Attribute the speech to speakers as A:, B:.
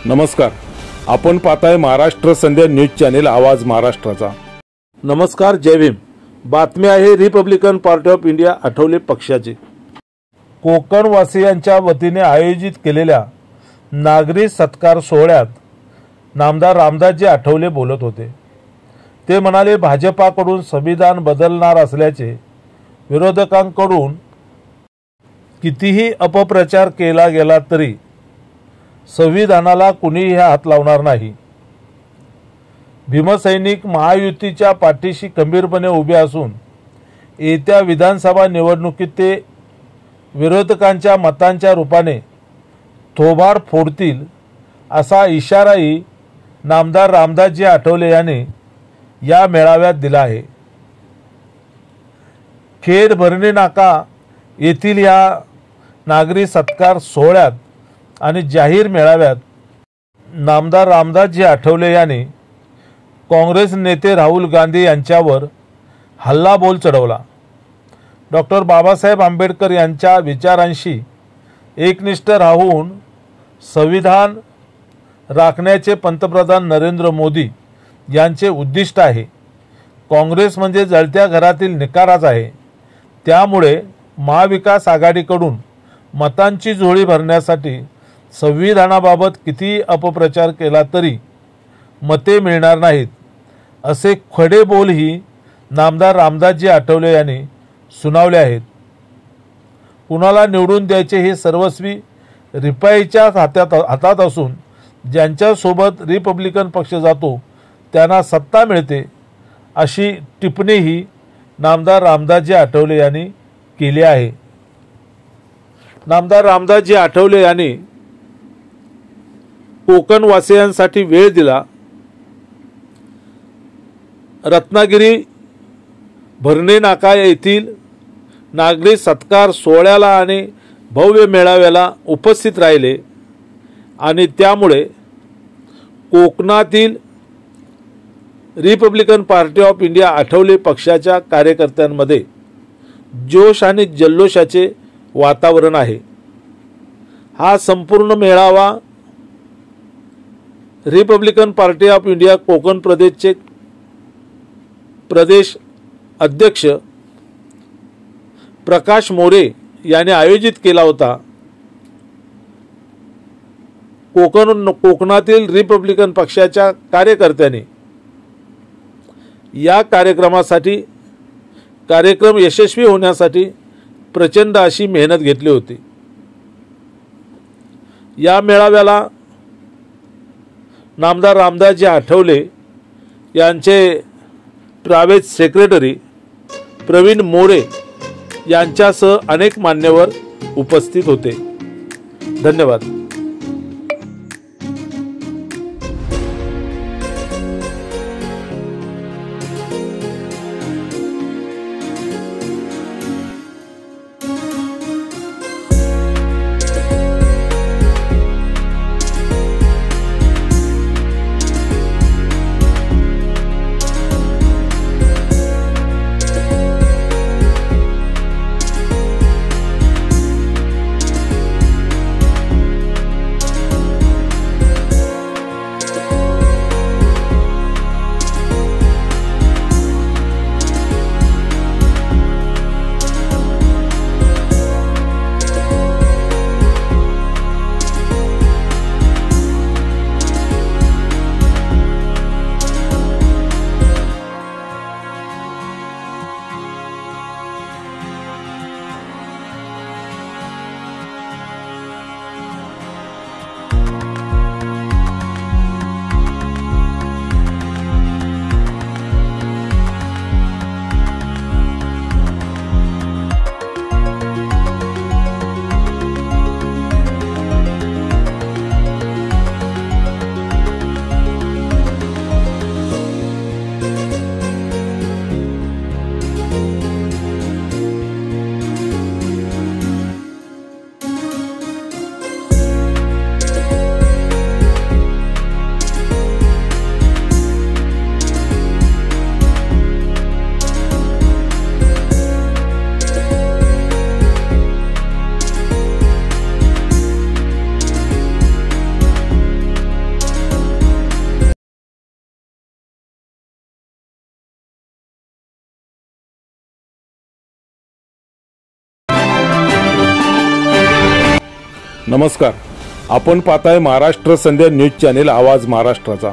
A: नमस्कार, आपण पाहताय महाराष्ट्र संध्या न्यूज चॅनेल आवाज महाराष्ट्राचा।
B: नमस्कार, जय भीम। बातमी आहे Republican party of India Athawale पक्षाची। कोकण वासियांच्या वतीने आयोजित केलेल्या नागरी सत्कार सोहळ्यात नामदार रामदासजी आठवले बोलत होते। ते म्हणाले, भाजपाकडून संविधान बदलणार असल्याचे विरोधकांकडून कितीही अपप्रचार केला गेला तरी संविधानाला कुणीही हात लावणार नाही। भीमसैनिक महायुतीच्या पाठीशी खंबीरपणे उभे असून येत्या विधानसभा निवडणुकीत ते विरोधकांच्या मतांच्या रूपाने थोबाड फोडतील असा इशाराही नामदार रामदासजी आठवले यांनी या मेळाव्यात दिला आहे। खेड भरणी नाका येथील या नागरी सत्कार सोहळ्यात आणि जाहीर मेळाव्यात नामदार रामदासजी आठवले यांनी काँग्रेस नेते राहुल गांधी यांच्यावर हल्लाबोल चढवला। डॉक्टर बाबासाहेब आंबेडकर यांच्या विचारांशी एकनिष्ठ राहून संविधान राखण्याचे पंतप्रधान नरेंद्र मोदी यांचे उद्दिष्ट आहे। काँग्रेस म्हणजे जळत्या घरातील निकाराच आहे। त्यामुळे महाविकास आघाडीकडून मतांची झोळी भरण्यासाठी संविधानाबाबत किती अपप्रचार केला तरी मते मिळणार नाहीत, असे खडे बोलही नामदार रामदासजी आठवले यांनी सुनावले आहेत। कुणाला निवडून द्यायचे हे सर्वस्वी रिपाईच्या हातात असून ज्यांच्यासोबत रिपब्लिकन पक्ष जातो त्यांना सत्ता मिळते, अशी टिप्पणीही नामदार रामदासजी आठवले यांनी केली आहे। नामदार रामदासजी आठवले यांनी कोकण वासियांसाठी वेळ दिला। रत्नागिरी भरणे नाका येथील नागरी सत्कार सोहळ्याला आणि भव्य मेळाव्याला उपस्थित राहिले आणि त्यामुळे कोकणातील Republican party of India Athawale पक्षाच्या कार्यकर्त्यांमध्ये जोश आणि जल्लोषाचे वातावरण आहे। हा संपूर्ण मेळावा Republican party of India Konkan प्रदेशचे प्रदेश अध्यक्ष प्रकाश मोरे यांनी आयोजित केला होता। कोकणातील रिपब्लिकन पक्षाच्या कार्यकर्त्यांनी या कार्यक्रम यशस्वी होण्यासाठी प्रचंड अशी मेहनत घेतली होती। या मेळाव्याला नामदार रामदासजी आठवले यांचे प्रायव्हेट सेक्रेटरी प्रवीण मोरे यांच्यासह अनेक मान्यवर उपस्थित होते। धन्यवाद।
A: नमस्कार, आपण पाहताय महाराष्ट्र संध्या न्यूज चॅनेल आवाज महाराष्ट्राचा।